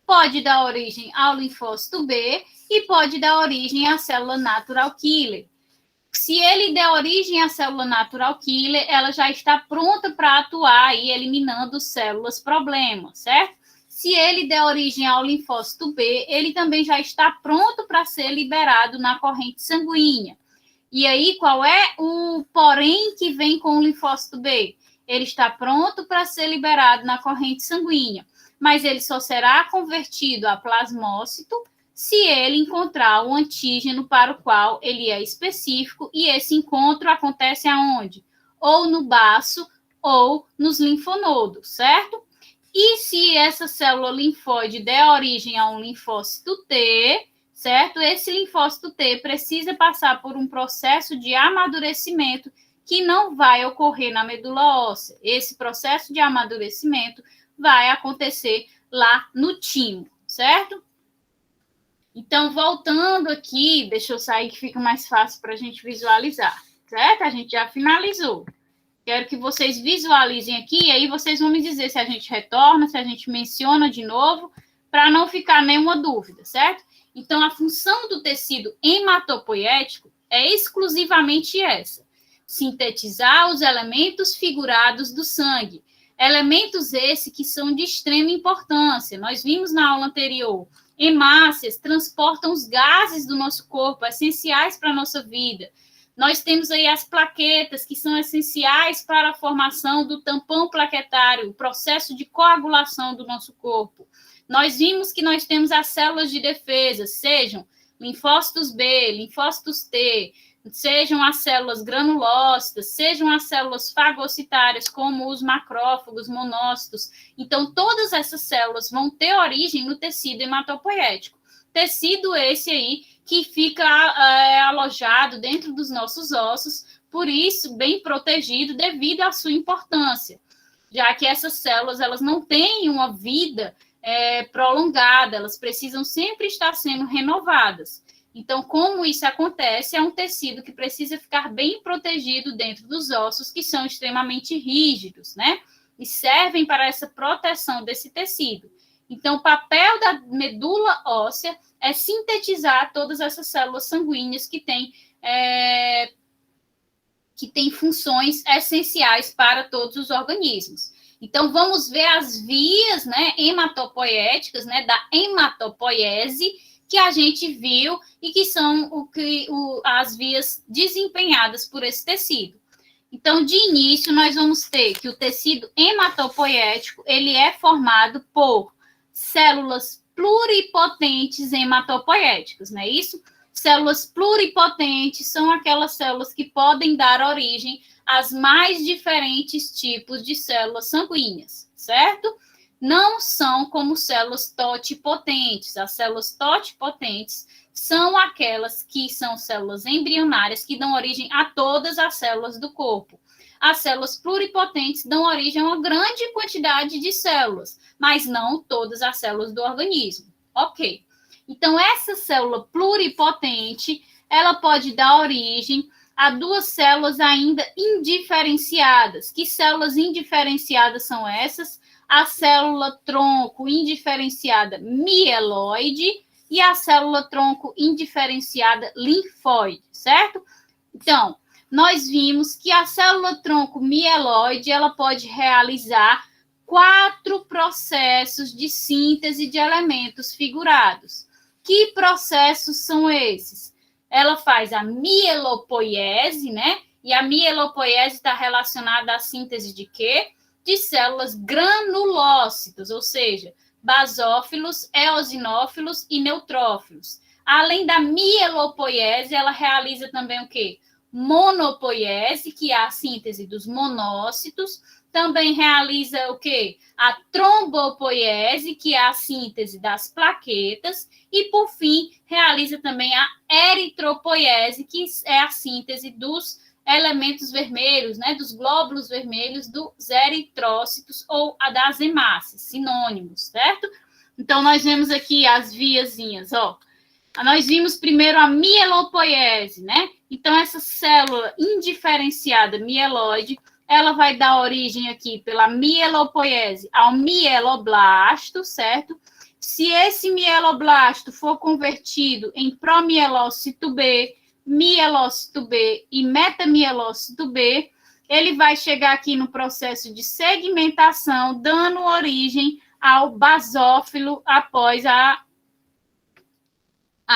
pode dar origem ao linfócito B e pode dar origem à célula natural killer. Se ele der origem à célula natural killer, ela já está pronta para atuar aí, eliminando células problema, certo? Se ele der origem ao linfócito B, ele também já está pronto para ser liberado na corrente sanguínea. E aí, qual é o porém que vem com o linfócito B? Ele está pronto para ser liberado na corrente sanguínea, mas ele só será convertido a plasmócito se ele encontrar o antígeno para o qual ele é específico, e esse encontro acontece aonde? Ou no baço ou nos linfonodos, certo? E se essa célula linfóide der origem a um linfócito T, certo? Esse linfócito T precisa passar por um processo de amadurecimento que não vai ocorrer na medula óssea. Esse processo de amadurecimento vai acontecer lá no timo, certo? Então, voltando aqui, deixa eu sair que fica mais fácil para a gente visualizar, certo? A gente já finalizou. Quero que vocês visualizem aqui, e aí vocês vão me dizer se a gente retorna, se a gente menciona de novo, para não ficar nenhuma dúvida, certo? Então, a função do tecido hematopoético é exclusivamente essa: sintetizar os elementos figurados do sangue. Elementos esses que são de extrema importância. Nós vimos na aula anterior. Hemácias transportam os gases do nosso corpo, essenciais para a nossa vida. Nós temos aí as plaquetas, que são essenciais para a formação do tampão plaquetário, o processo de coagulação do nosso corpo. Nós vimos que nós temos as células de defesa, sejam linfócitos B, linfócitos T, sejam as células granulócitas, sejam as células fagocitárias, como os macrófagos, monócitos. Então, todas essas células vão ter origem no tecido hematopoético. Tecido esse aí que fica alojado dentro dos nossos ossos, por isso, bem protegido devido à sua importância, já que essas células elas não têm uma vida prolongada, elas precisam sempre estar sendo renovadas. Então, como isso acontece, é um tecido que precisa ficar bem protegido dentro dos ossos, que são extremamente rígidos, né? E servem para essa proteção desse tecido. Então, o papel da medula óssea é sintetizar todas essas células sanguíneas que têm funções essenciais para todos os organismos. Então, vamos ver as vias, né, hematopoéticas, né, da hematopoiese, que a gente viu e que são as vias desempenhadas por esse tecido. Então, de início, nós vamos ter que o tecido hematopoético, ele é formado por células pluripotentes hematopoéticas, não é isso? Células pluripotentes são aquelas células que podem dar origem aos mais diferentes tipos de células sanguíneas, certo? Não são como células totipotentes. As células totipotentes são aquelas que são células embrionárias que dão origem a todas as células do corpo. As células pluripotentes dão origem a uma grande quantidade de células, mas não todas as células do organismo. Ok. Então, essa célula pluripotente, ela pode dar origem a duas células ainda indiferenciadas. Que células indiferenciadas são essas? A célula-tronco indiferenciada mieloide e a célula-tronco indiferenciada linfóide, certo? Então, nós vimos que a célula-tronco mieloide, ela pode realizar 4 processos de síntese de elementos figurados. Que processos são esses? Ela faz a mielopoiese, né? E a mielopoiese está relacionada à síntese de quê? De células granulócitas, ou seja, basófilos, eosinófilos e neutrófilos. Além da mielopoiese, ela realiza também o quê? Monopoiese, que é a síntese dos monócitos. Também realiza o quê? A trombopoiese, que é a síntese das plaquetas. E, por fim, realiza também a eritropoiese, que é a síntese dos elementos vermelhos, né, dos glóbulos vermelhos, dos eritrócitos ou das hemácias, sinônimos, certo? Então, nós vemos aqui as viazinhas, ó. Nós vimos primeiro a mielopoiese, né? Então, essa célula indiferenciada mieloide, ela vai dar origem aqui pela mielopoiese ao mieloblasto, certo? Se esse mieloblasto for convertido em promielócito B, mielócito B e metamielócito B, ele vai chegar aqui no processo de segmentação, dando origem ao basófilo após a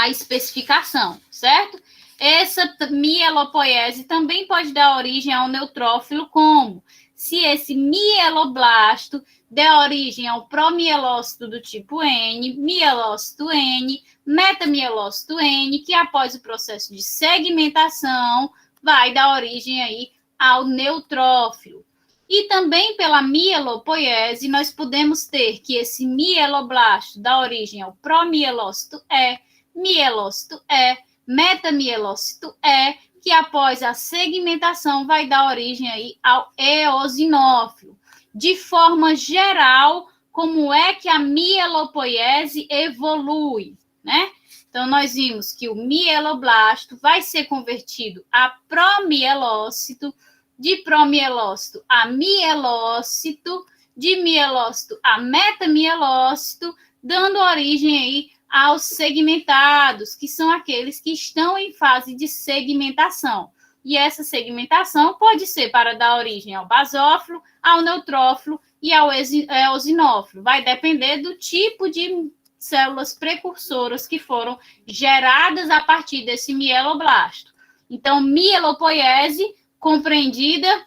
especificação, certo? Essa mielopoiese também pode dar origem ao neutrófilo, como se esse mieloblasto der origem ao promielócito do tipo N, mielócito N, metamielócito N, que após o processo de segmentação vai dar origem aí ao neutrófilo. E também pela mielopoiese, nós podemos ter que esse mieloblasto dá origem ao promielócito E, mielócito E, metamielócito E, que após a segmentação vai dar origem aí ao eosinófilo. De forma geral, como é que a mielopoiese evolui, né? Então, nós vimos que o mieloblasto vai ser convertido a promielócito, de promielócito a mielócito, de mielócito a metamielócito, dando origem aí aos segmentados, que são aqueles que estão em fase de segmentação. E essa segmentação pode ser para dar origem ao basófilo, ao neutrófilo e ao eosinófilo. Vai depender do tipo de células precursoras que foram geradas a partir desse mieloblasto. Então, mielopoiese compreendida.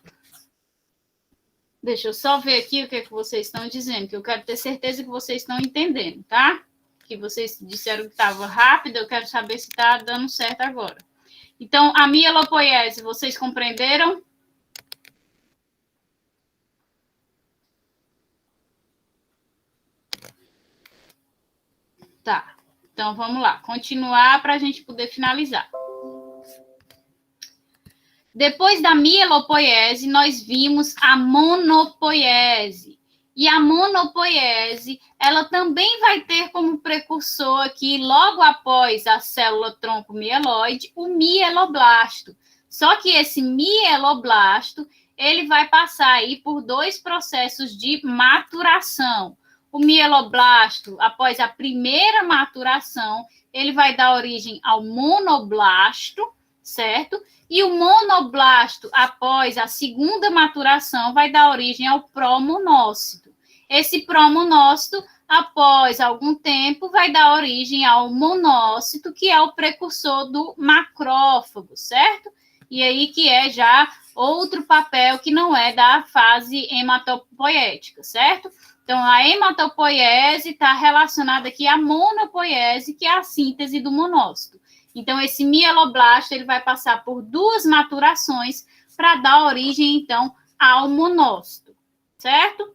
Deixa eu só ver aqui o que é que vocês estão dizendo, que eu quero ter certeza que vocês estão entendendo, tá? Que vocês disseram que estava rápido, eu quero saber se está dando certo agora. Então, a mielopoiese, vocês compreenderam? Tá, então vamos lá, continuar para a gente poder finalizar. Depois da mielopoiese, nós vimos a monopoiese. E a monopoiese, ela também vai ter como precursor aqui, logo após a célula tronco mieloide, o mieloblasto. Só que esse mieloblasto, ele vai passar aí por dois processos de maturação. O mieloblasto, após a primeira maturação, ele vai dar origem ao monoblasto, certo? E o monoblasto, após a segunda maturação, vai dar origem ao promonócito. Esse promonócito, após algum tempo, vai dar origem ao monócito, que é o precursor do macrófago, certo? E aí que é já outro papel que não é da fase hematopoética, certo? Então, a hematopoiese está relacionada aqui à monopoiese, que é a síntese do monócito. Então, esse mieloblasto ele vai passar por duas maturações para dar origem, então, ao monócito, certo?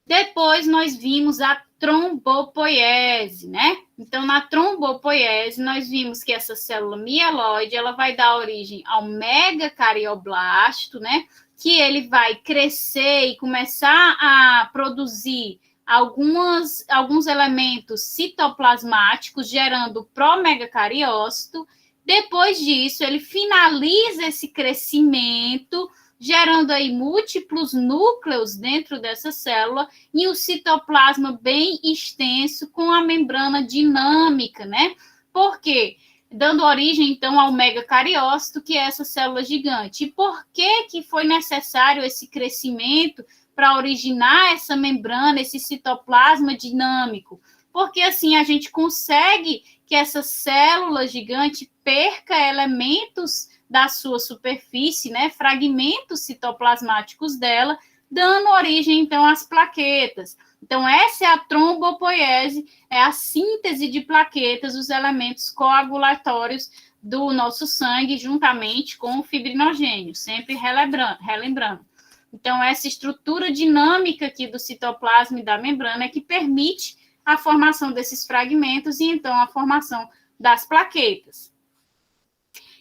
Depois, nós vimos a trombopoiese, né? Então, na trombopoiese, nós vimos que essa célula mieloide, ela vai dar origem ao megacardioblasto, né? Que ele vai crescer e começar a produzir alguns elementos citoplasmáticos, gerando promegacariócito. Depois disso, ele finaliza esse crescimento, gerando aí múltiplos núcleos dentro dessa célula e o citoplasma bem extenso com a membrana dinâmica, né? Por quê? Dando origem, então, ao megacariócito, que é essa célula gigante. E por que foi necessário esse crescimento para originar essa membrana, esse citoplasma dinâmico? Porque, assim, a gente consegue que essa célula gigante perca elementos da sua superfície, né, fragmentos citoplasmáticos dela, dando origem, então, às plaquetas. Então, essa é a trombopoiese, é a síntese de plaquetas, os elementos coagulatórios do nosso sangue, juntamente com o fibrinogênio, sempre relembrando. Então, essa estrutura dinâmica aqui do citoplasma e da membrana é que permite a formação desses fragmentos e, então, a formação das plaquetas.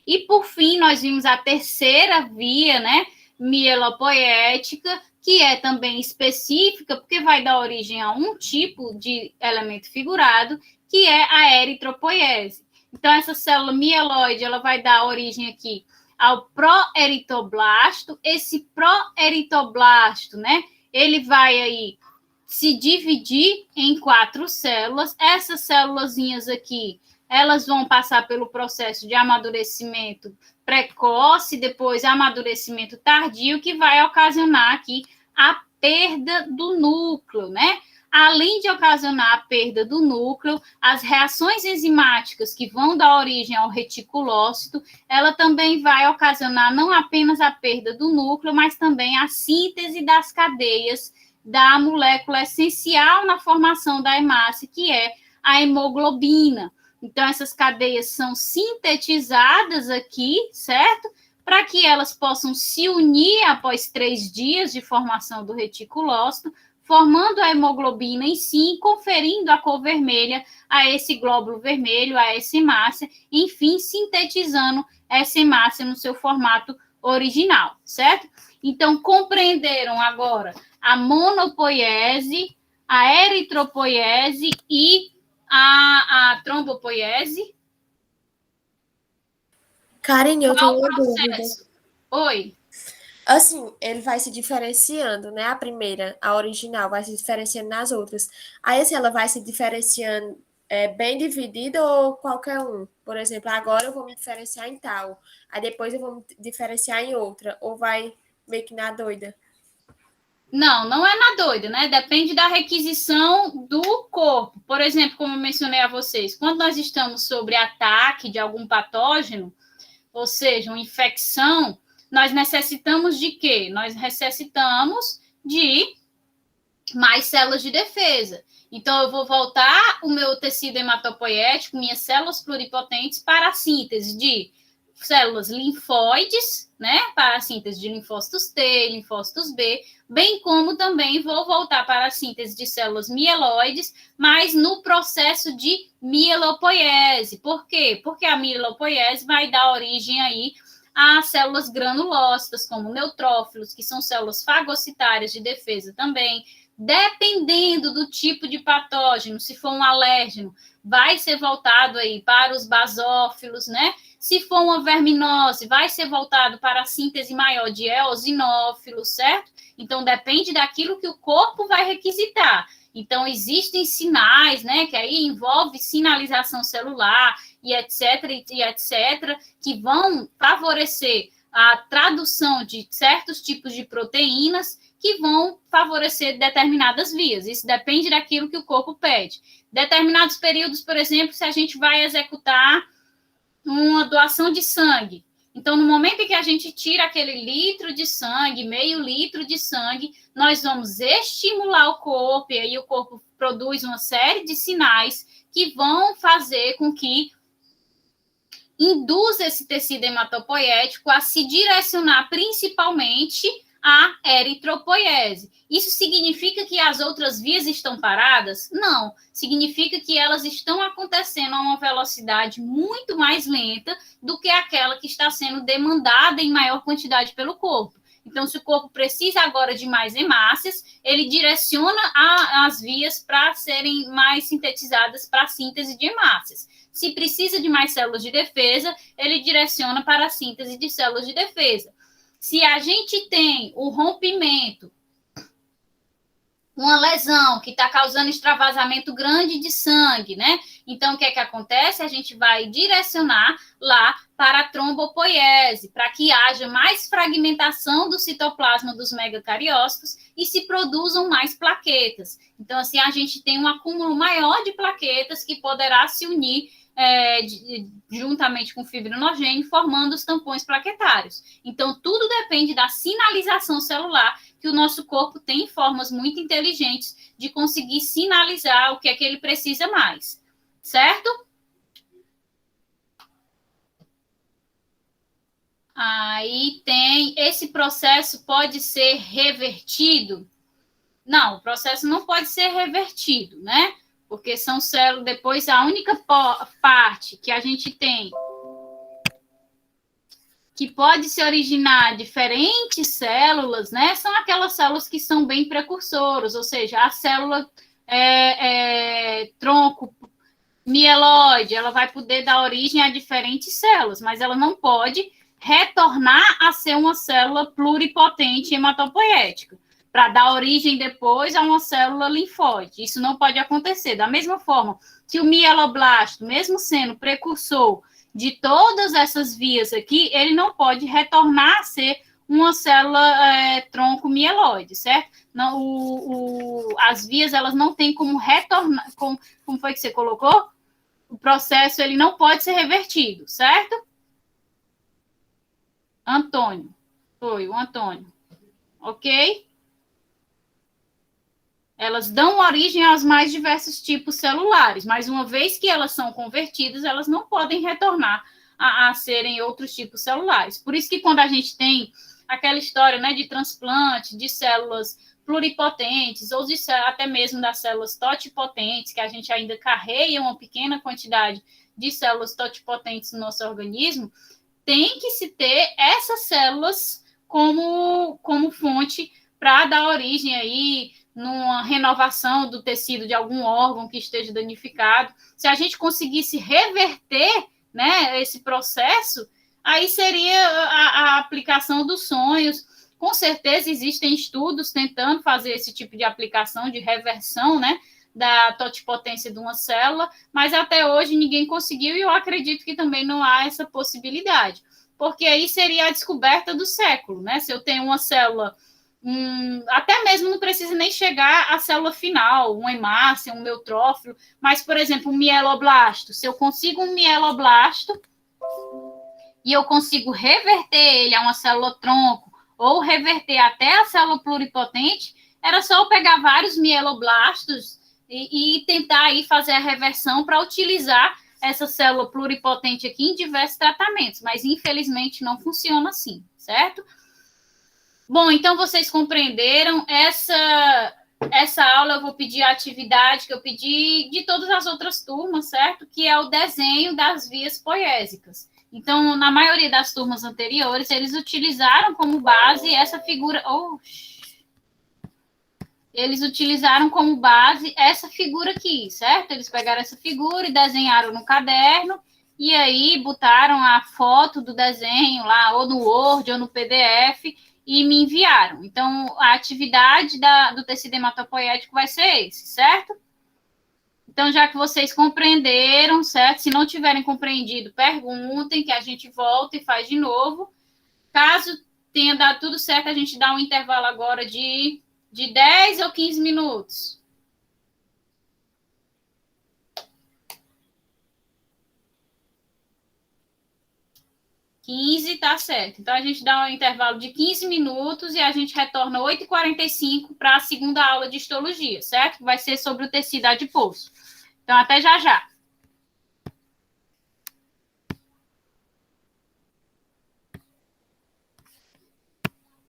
E, por fim, nós vimos a terceira via, né, mielopoética, que é também específica, porque vai dar origem a um tipo de elemento figurado, que é a eritropoiese. Então, essa célula mieloide, ela vai dar origem aqui ao proeritoblasto. Esse proeritoblasto, né, ele vai aí se dividir em 4 células. Essas célulazinhas aqui, elas vão passar pelo processo de amadurecimento precoce, depois amadurecimento tardio, que vai ocasionar aqui a perda do núcleo, né? Além de ocasionar a perda do núcleo, as reações enzimáticas que vão dar origem ao reticulócito, ela também vai ocasionar não apenas a perda do núcleo, mas também a síntese das cadeias da molécula essencial na formação da hemácia, que é a hemoglobina. Então, essas cadeias são sintetizadas aqui, certo? Para que elas possam se unir após 3 dias de formação do reticulócito, formando a hemoglobina em si, conferindo a cor vermelha a esse glóbulo vermelho, a essa hemácia, enfim, sintetizando essa hemácia no seu formato original, certo? Então, compreenderam agora a monopoiese, a eritropoiese e a trombopoiese? Karen, eu tenho uma dúvida. Oi. Assim, ele vai se diferenciando, né? A primeira, a original, vai se diferenciando nas outras. Aí, assim, ela vai se diferenciando bem dividida ou qualquer um? Por exemplo, agora eu vou me diferenciar em tal. Aí depois eu vou me diferenciar em outra. Ou vai meio que na doida? Não, não é na doida, né? Depende da requisição do corpo. Por exemplo, como eu mencionei a vocês, quando nós estamos sobre ataque de algum patógeno, ou seja, uma infecção, nós necessitamos de quê? Nós necessitamos de mais células de defesa. Então, eu vou voltar o meu tecido hematopoético, minhas células pluripotentes, para a síntese de células linfóides, né? Para a síntese de linfócitos T, linfócitos B, bem como também vou voltar para a síntese de células mieloides, mas no processo de mielopoiese. Por quê? Porque a mielopoiese vai dar origem aí a células granulócitas, como neutrófilos, que são células fagocitárias de defesa também. Dependendo do tipo de patógeno, se for um alérgeno, vai ser voltado aí para os basófilos, né? Se for uma verminose, vai ser voltado para a síntese maior de eosinófilos, certo? Então, depende daquilo que o corpo vai requisitar. Então, existem sinais, né, que aí envolve sinalização celular e etc., que vão favorecer a tradução de certos tipos de proteínas que vão favorecer determinadas vias. Isso depende daquilo que o corpo pede. Determinados períodos, por exemplo, se a gente vai executar uma doação de sangue. Então, no momento em que a gente tira aquele litro de sangue, meio litro de sangue, nós vamos estimular o corpo, e aí o corpo produz uma série de sinais que vão fazer com que induza esse tecido hematopoético a se direcionar principalmente à eritropoiese. Isso significa que as outras vias estão paradas? Não. Significa que elas estão acontecendo a uma velocidade muito mais lenta do que aquela que está sendo demandada em maior quantidade pelo corpo. Então, se o corpo precisa agora de mais hemácias, ele direciona as vias para serem mais sintetizadas para a síntese de hemácias. Se precisa de mais células de defesa, ele direciona para a síntese de células de defesa. Se a gente tem o rompimento, uma lesão que está causando extravasamento grande de sangue, né? Então, o que é que acontece? A gente vai direcionar lá para a trombopoiese, para que haja mais fragmentação do citoplasma dos megacariócitos e se produzam mais plaquetas. Então, assim, a gente tem um acúmulo maior de plaquetas que poderá se unir juntamente com fibrinogênio, formando os tampões plaquetários. Então, tudo depende da sinalização celular, que o nosso corpo tem formas muito inteligentes de conseguir sinalizar o que é que ele precisa mais, certo? Aí tem, esse processo pode ser revertido? Não, o processo não pode ser revertido, né? Porque são células, depois a única parte que a gente tem que pode se originar diferentes células, né? São aquelas células que são bem precursoras, ou seja, a célula tronco mieloide, ela vai poder dar origem a diferentes células, mas ela não pode retornar a ser uma célula pluripotente hematopoética, para dar origem depois a uma célula linfóide. Isso não pode acontecer. Da mesma forma que o mieloblasto, mesmo sendo precursor de todas essas vias aqui, ele não pode retornar a ser uma célula tronco mieloide, certo? Não, as vias, elas não têm como retornar, como foi que você colocou? O processo, ele não pode ser revertido, certo? Antônio. Foi, o Antônio. Ok? Elas dão origem aos mais diversos tipos celulares, mas uma vez que elas são convertidas, elas não podem retornar a serem outros tipos celulares. Por isso que quando a gente tem aquela história, né, de transplante de células pluripotentes, ou até mesmo das células totipotentes, que a gente ainda carrega uma pequena quantidade de células totipotentes no nosso organismo, tem que se ter essas células como fonte para dar origem aí numa renovação do tecido de algum órgão que esteja danificado. Se a gente conseguisse reverter, né, esse processo, aí seria a aplicação dos sonhos. Com certeza existem estudos tentando fazer esse tipo de aplicação de reversão, né, da totipotência de uma célula, mas até hoje ninguém conseguiu, e eu acredito que também não há essa possibilidade, porque aí seria a descoberta do século, né? Se eu tenho uma célula, até mesmo não precisa nem chegar à célula final, um hemácia, um neutrófilo, mas, por exemplo, um mieloblasto. Se eu consigo um mieloblasto e eu consigo reverter ele a uma célula tronco, ou reverter até a célula pluripotente, era só eu pegar vários mieloblastos e tentar aí fazer a reversão para utilizar essa célula pluripotente aqui em diversos tratamentos, mas infelizmente não funciona assim, certo? Bom, então vocês compreenderam essa aula. Eu vou pedir a atividade que eu pedi de todas as outras turmas, certo? Que é o desenho das vias poiésicas. Então, na maioria das turmas anteriores, eles utilizaram como base essa figura. Eles utilizaram como base essa figura aqui, certo? Eles pegaram essa figura e desenharam no caderno, e aí botaram a foto do desenho lá, ou no Word, ou no PDF, e me enviaram. Então, a atividade do tecido hematopoético vai ser esse, certo? Então, já que vocês compreenderam, certo? Se não tiverem compreendido, perguntem, que a gente volta e faz de novo. Caso tenha dado tudo certo, a gente dá um intervalo agora de 10 ou 15 minutos. 15, tá certo. Então, a gente dá um intervalo de 15 minutos e a gente retorna 8h45 para a segunda aula de histologia, certo? Que vai ser sobre o tecido adiposo. Então, até já já.